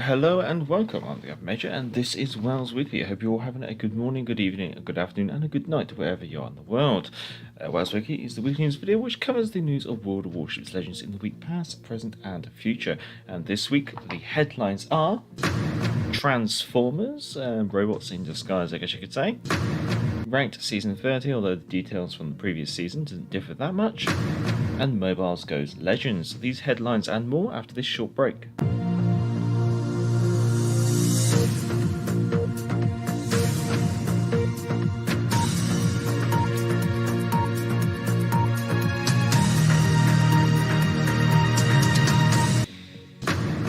Hello and welcome, I'm the Major, and this is WoWs Weekly. I hope you're all having a good morning, good evening, a good afternoon, and a good night wherever you are in the world. WoWs Weekly is the weekly news video which covers the news of World of Warships Legends in the week past, present, and future. And this week, the headlines are Transformers, robots in disguise, I guess you could say. Ranked Season 30, although the details from the previous season didn't differ that much. And Mobiles goes Legends. These headlines and more after this short break.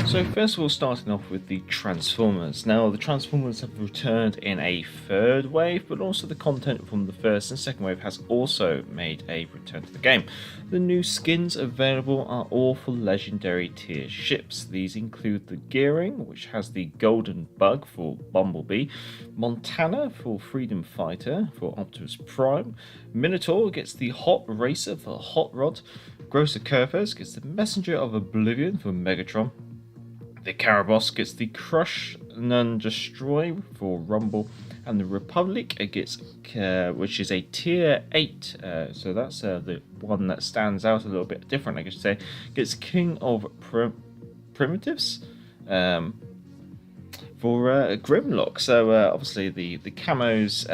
So first of all, starting off with the Transformers. Now, the Transformers have returned in a third wave, but also the content from the first and second wave has also made a return to the game. The new skins available are all for legendary tier ships. These include the Gearing, which has the Golden Bug for Bumblebee, Montana for Freedom Fighter for Optimus Prime, Minotaur gets the Hot Racer for Hot Rod, Grosser Kurfürst gets the Messenger of Oblivion for Megatron, the Caraboss gets the Crush None Destroy for Rumble, and the Republic gets, which is a tier 8, so that's the one that stands out a little bit different, I guess you say, gets King of Primitives for Grimlock. So obviously the camos,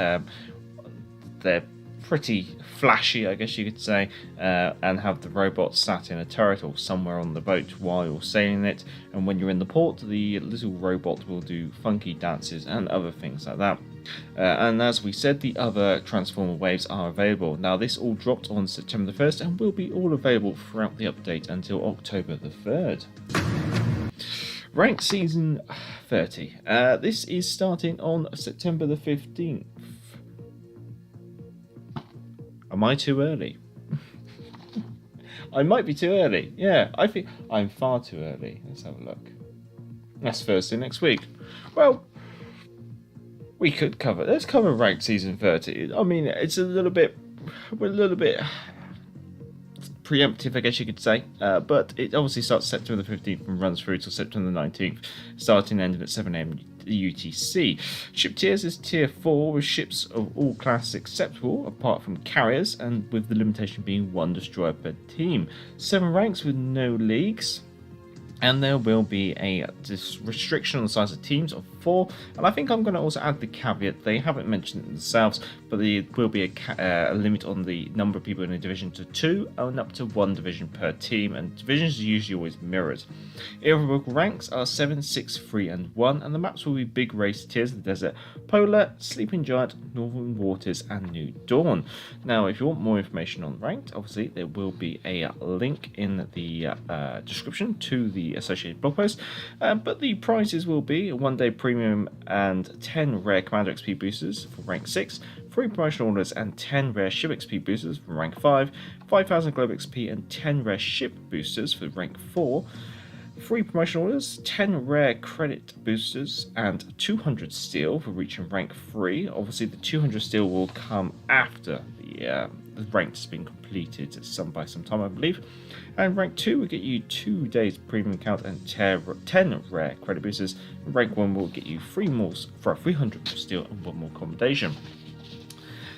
they're pretty flashy, I guess you could say, and have the robots sat in a turret or somewhere on the boat while you're sailing it, and when you're in the port the little robot will do funky dances and other things like that. And as we said, the other Transformer waves are available. Now this all dropped on September the 1st and will be all available throughout the update until October the 3rd. Ranked Season 30. This is starting on September the 15th. Am I too early? I might be too early. Yeah, I think I'm far too early. Let's have a look. That's Thursday next week. Well, we could cover. Let's cover Ranked Season 30. I mean, it's a little bit preemptive, I guess you could say, but it obviously starts September the 15th and runs through till September the 19th, starting and ending at 7 AM UTC. Ship tiers is tier 4 with ships of all classes acceptable apart from carriers, and with the limitation being 1 destroyer per team. 7 ranks with no leagues, and there will be a restriction on the size of teams of 4, and I think I'm going to also add the caveat, they haven't mentioned it themselves, but there will be a limit on the number of people in a division to 2 and up to 1 division per team, and divisions are usually always mirrored. Irrevocable ranks are 7, 6, 3 and 1, and the maps will be big race tiers: the Desert, Polar, Sleeping Giant, Northern Waters and New Dawn. Now if you want more information on ranked, obviously there will be a link in the description to the associated blog post, but the prizes will be a 1-day premium and 10 rare Commander XP boosters for rank 6, 3 promotional orders and 10 rare ship XP boosters for rank 5, 5,000 globe XP and 10 rare ship boosters for rank 4, 3 promotional orders, 10 rare credit boosters and 200 steel for reaching rank 3. Obviously the 200 steel will come after the rank has been completed some time, I believe. And rank 2 will get you 2 days premium count and 10 rare credit boosters. Rank 1 will get you 300 more steel and 1 more commendation.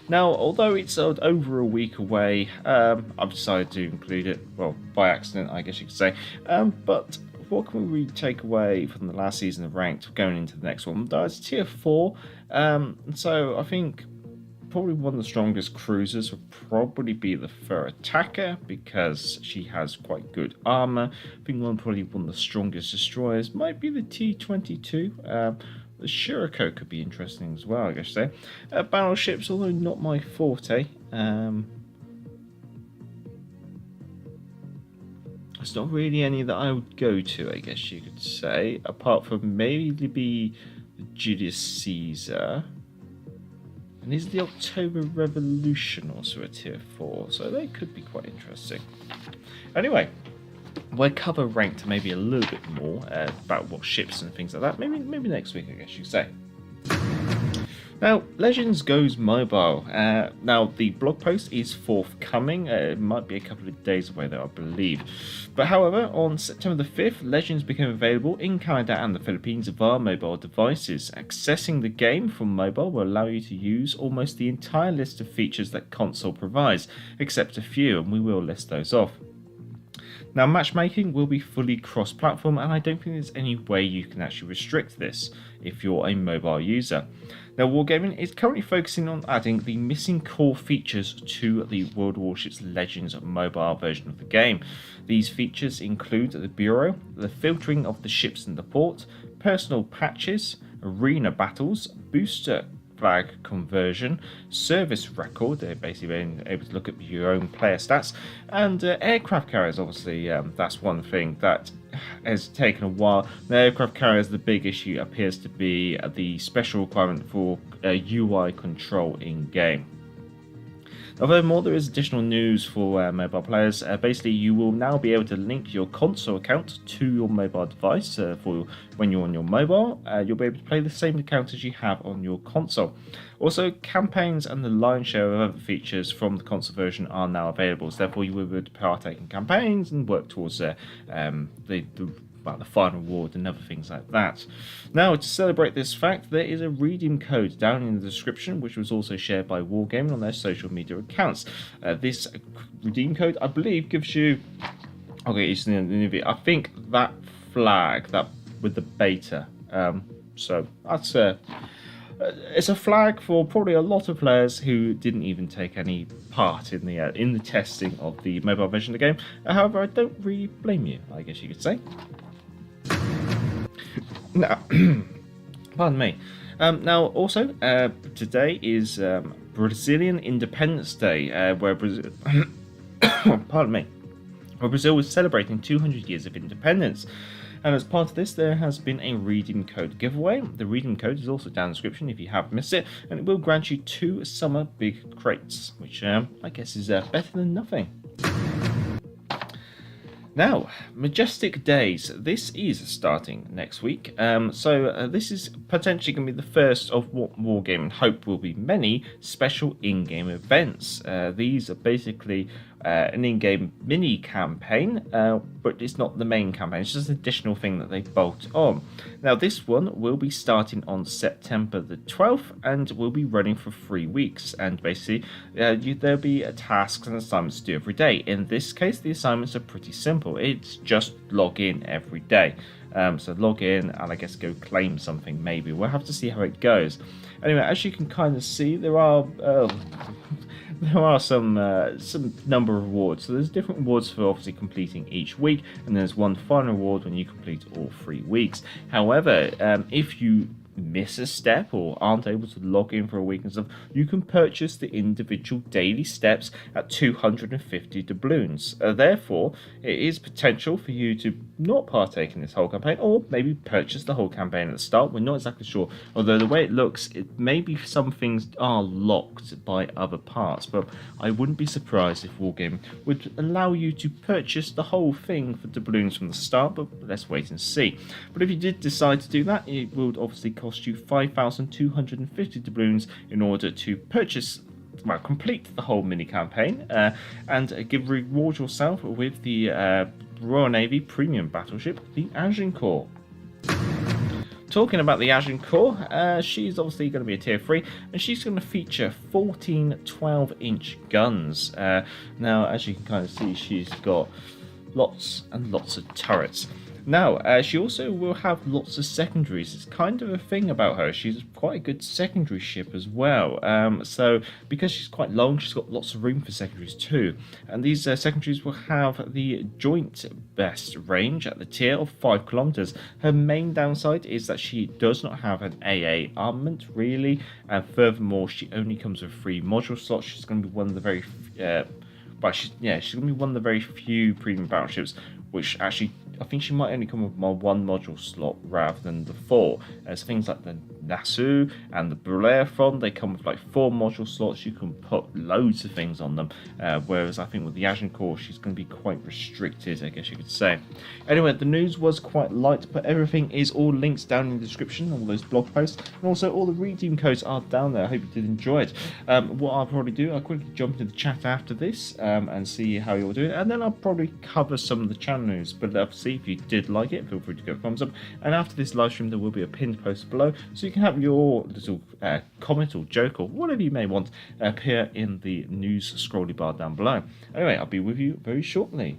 Now, although it's over a week away, I've decided to include it, well, by accident, I guess you could say. But what can we take away from the last season of Ranked going into the next one? It's tier 4, so I think probably one of the strongest cruisers would probably be the Fur Attacker, because she has quite good armor. I think probably one of the strongest destroyers might be the T-22. The Shiriko could be interesting as well, I guess so. Battleships, although not my forte. It's not really any that I would go to, I guess you could say, apart from maybe the Julius Caesar. And is the October Revolution also a tier 4? So they could be quite interesting. Anyway, we'll cover ranked maybe a little bit more about what ships and things like that. Maybe next week, I guess you could say. Now, Legends goes mobile. Now, the blog post is forthcoming. It might be a couple of days away, though, I believe. But however, on September the 5th, Legends became available in Canada and the Philippines via mobile devices. Accessing the game from mobile will allow you to use almost the entire list of features that console provides, except a few, and we will list those off. Now, matchmaking will be fully cross-platform, and I don't think there's any way you can actually restrict this if you're a mobile user. Now, Wargaming is currently focusing on adding the missing core features to the World of Warships Legends mobile version of the game. These features include the bureau, the filtering of the ships in the port, personal patches, arena battles, booster flag conversion, service record, basically being able to look at your own player stats, and aircraft carriers. Obviously, that's one thing that has taken a while. The aircraft carriers, the big issue appears to be the special requirement for UI control in game. Furthermore, there is additional news for mobile players. Basically, you will now be able to link your console account to your mobile device. For when you're on your mobile, you'll be able to play the same account as you have on your console. Also, campaigns and the lion's share of other features from the console version are now available. So therefore, you will be able to partake in campaigns and work towards the final reward and other things like that. Now, to celebrate this fact, there is a redeem code down in the description, which was also shared by Wargaming on their social media accounts. This redeem code, I believe, gives you... Okay, it's in the I think that flag, that with the beta. So that's it's a flag for probably a lot of players who didn't even take any part in the testing of the mobile version of the game. However, I don't really blame you, I guess you could say. Now, pardon me. Now, also, today is Brazilian Independence Day, where Brazil, pardon me, where Brazil was celebrating 200 years of independence. And as part of this, there has been a redeem code giveaway. The redeem code is also down in the description if you have missed it, and it will grant you 2 summer big crates, which I guess is better than nothing. Now, Majestic Days. This is starting next week. So this is potentially going to be the first of what Wargaming hope will be many special in-game events. These are basically an in-game mini campaign, but it's not the main campaign. It's just an additional thing that they bolt on. Now, this one will be starting on September the 12th and will be running for 3 weeks. And basically, there'll be tasks and assignments to do every day. In this case, the assignments are pretty simple. It's just log in every day. So log in and I guess go claim something maybe. We'll have to see how it goes. Anyway, as you can kind of see, there are some number of rewards. So there's different rewards for obviously completing each week, and there's one final reward when you complete all 3 weeks. However, if you miss a step or aren't able to log in for a week and stuff, you can purchase the individual daily steps at 250 doubloons. Therefore, it is potential for you to not partake in this whole campaign, or maybe purchase the whole campaign at the start. We're not exactly sure, although the way it looks, maybe some things are locked by other parts, but I wouldn't be surprised if Wargaming would allow you to purchase the whole thing for doubloons from the start, but let's wait and see. But if you did decide to do that, it would obviously cost you 5,250 doubloons in order to purchase, well, complete the whole mini campaign and reward yourself with the Royal Navy premium battleship, the Agincourt. Talking about the Agincourt, she's obviously going to be a tier 3, and she's going to feature 14 12-inch guns. Now, as you can kind of see, she's got lots and lots of turrets. Now, she also will have lots of secondaries. It's kind of a thing about her. She's quite a good secondary ship as well. So, because she's quite long, she's got lots of room for secondaries too. And these secondaries will have the joint best range at the tier of 5 kilometers. Her main downside is that she does not have an AA armament, really. And furthermore, she only comes with 3 module slots. She's going to be one of the very... she's going to be one of the very few premium battleships which actually, I think she might only come with my 1 module slot rather than the 4, as things like the Nasu and the Bellerophon. They come with like 4 module slots. You can put loads of things on them, whereas I think with the Agincourt, she's going to be quite restricted, I guess you could say. Anyway, the news was quite light, but everything is all linked down in the description, all those blog posts, and also all the redeem codes are down there. I hope you did enjoy it. What I'll probably do, I'll quickly jump into the chat after this and see how you're doing, and then I'll probably cover some of the channel news. But obviously, if you did like it, feel free to give a thumbs up, and after this live stream there will be a pinned post below, so you can have your little comment or joke or whatever you may want appear in the news scrolly bar down below. Anyway, I'll be with you very shortly.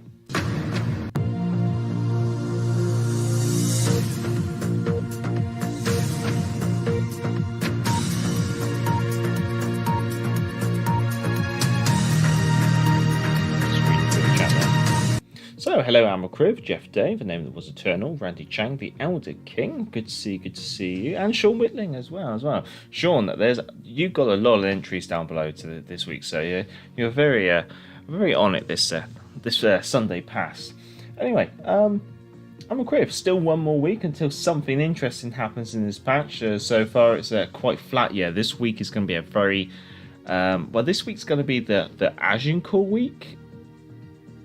So, hello Amalcriv, Jeff Dave, the name that was eternal, Randy Chang, the Elder King, good to see you, and Sean Whitling as well. Sean, you've got a lot of entries down below to this week, so you're very on it this Sunday pass. Anyway, Amalcriv, still one more week until something interesting happens in this patch. So far, it's quite flat. Yeah, this week is going to be a very this week's going to be the Agincourt week.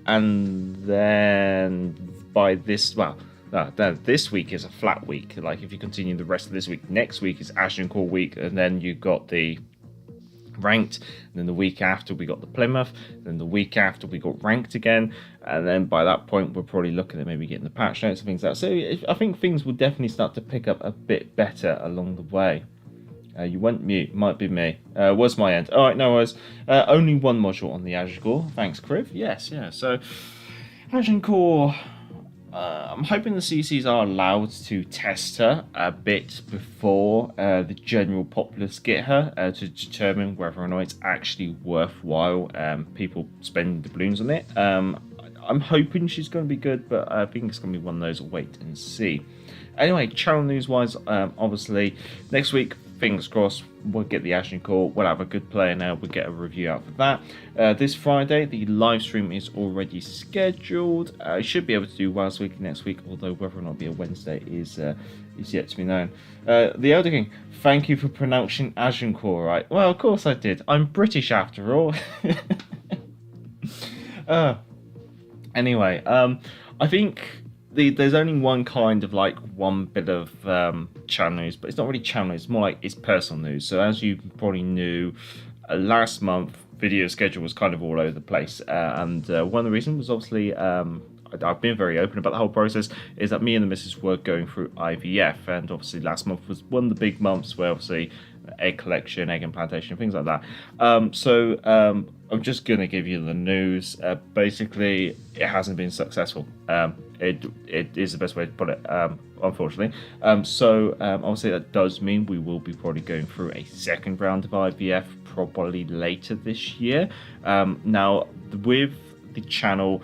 And then by this week is a flat week. Like if you continue the rest of this week, next week is Agincourt week, and then you've got the ranked, and then the week after we got the Plymouth, then the week after we got ranked again, and then by that point we're probably looking at maybe getting the patch notes and things like that. So I think things will definitely start to pick up a bit better along the way. You went mute, might be me. Was my end. Alright, no worries. Only 1 module on the Agincourt. Thanks, Criv. Yes, yeah. So, Agincourt, I'm hoping the CCs are allowed to test her a bit before the general populace get her to determine whether or not it's actually worthwhile people spending the balloons on it. I'm hoping she's going to be good, but I think it's going to be one of those wait and see. Anyway, channel news-wise, obviously, next week, fingers crossed, we'll get the Agincourt, we'll have a good player now, we'll get a review out for that. This Friday, the live stream is already scheduled. I should be able to do WoWs Week next week, although whether or not it'll be a Wednesday is yet to be known. The Elder King, thank you for pronouncing Agincourt right. Well, of course I did. I'm British after all. Anyway, I think there's only one bit of channel news, but it's not really channel news, it's more like it's personal news. So as you probably knew, last month video schedule was kind of all over the place, and one of the reasons was obviously I've been very open about the whole process, is that me and the missus were going through IVF, and obviously last month was one of the big months where obviously egg collection, egg implantation, things like that. So I'm just going to give you the news. Basically, it hasn't been successful. It is the best way to put it, unfortunately. So obviously that does mean we will be probably going through a second round of IVF probably later this year. Now, with the channel,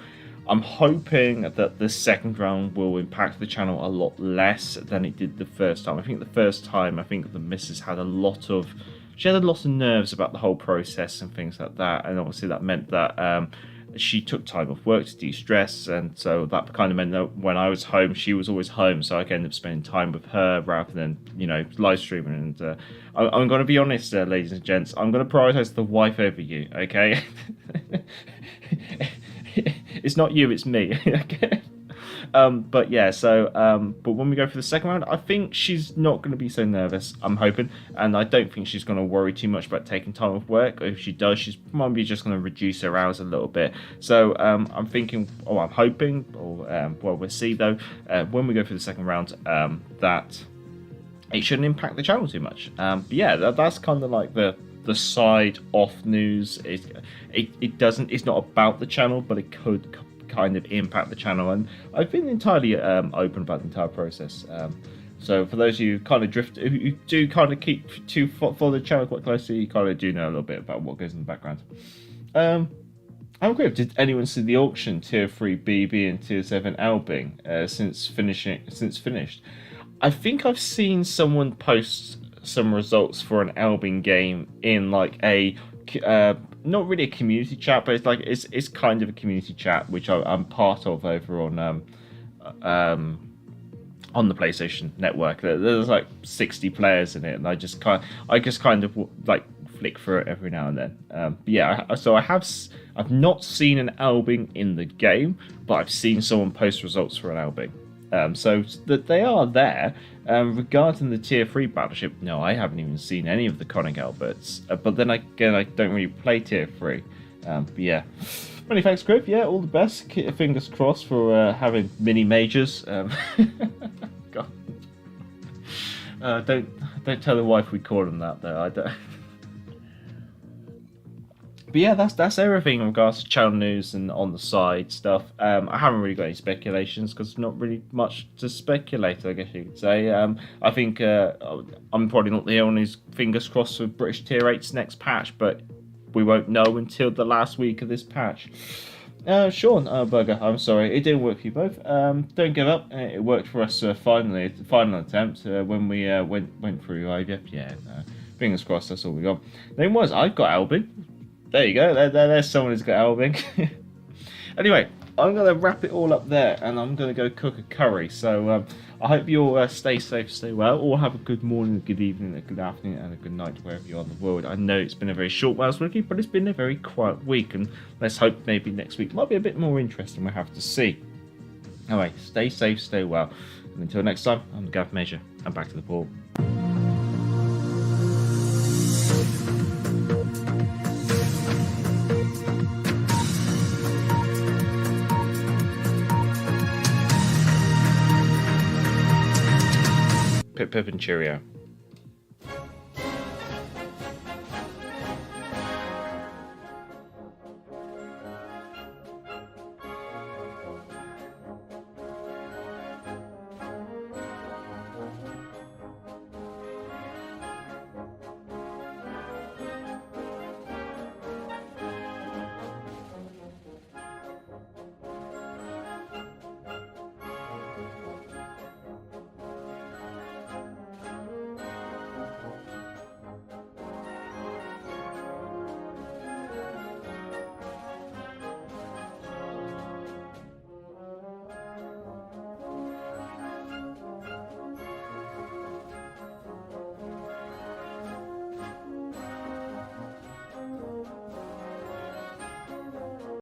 I'm hoping that the second round will impact the channel a lot less than it did the first time. I think the first time, the missus had a lot of nerves about the whole process and things like that, and obviously that meant that she took time off work to de-stress, and so that kind of meant that when I was home, she was always home, so I could end up spending time with her rather than, live streaming. And I'm going to be honest, ladies and gents, I'm going to prioritize the wife over you, okay? It's not you, it's me. Okay. But yeah, so but when we go for the second round, I think she's not going to be so nervous, I'm hoping, and I don't think she's going to worry too much about taking time off work. Or if she does, she's probably just going to reduce her hours a little bit. So I'm hoping, we'll see though, when we go for the second round, that it shouldn't impact the channel too much. But yeah, that's kind of like the side off news. It's not about the channel, but it could kind of impact the channel, and I've been entirely open about the entire process. So for those of you who do kind of keep to follow the channel quite closely, you kind of do know a little bit about what goes in the background. I'm curious, did anyone see the auction tier 3 BB and tier 7 Albing since finished? I think I've seen someone post some results for an Albing game in like a not really a community chat, but it's kind of a community chat which I'm part of over on on the PlayStation Network. There's like 60 players in it, and I just kind of like flick through it every now and then. But yeah, so I've not seen an albing in the game, but I've seen someone post results for an albing. So that they are there. Regarding the tier 3 battleship, no, I haven't even seen any of the Conic Alberts. But then again, I don't really play tier 3. But yeah. Many thanks, Griff. Yeah, all the best. Keep your fingers crossed for having mini majors. God. Don't tell the wife we call them that though. I don't. But yeah, that's everything in regards to channel news and on the side stuff. I haven't really got any speculations because not really much to speculate, I guess you could say. I think I'm probably not the only fingers crossed for British Tier 8's next patch, but we won't know until the last week of this patch. Sean Burger, I'm sorry, it didn't work for you both. Don't give up. It worked for us finally. The final attempt when we went through IVF. Yeah, fingers crossed. That's all we got. Then was I've got Albin. There you go. There's someone who's got Albin. Anyway, I'm going to wrap it all up there, and I'm going to go cook a curry. So I hope you all stay safe, stay well, or have a good morning, a good evening, a good afternoon, and a good night wherever you are in the world. I know it's been a very short WoWs Wiki, but it's been a very quiet week, and let's hope maybe next week might be a bit more interesting. We'll have to see. Anyway, stay safe, stay well, and until next time, I'm Gav Measure, and back to the ball. Pip and cheerio.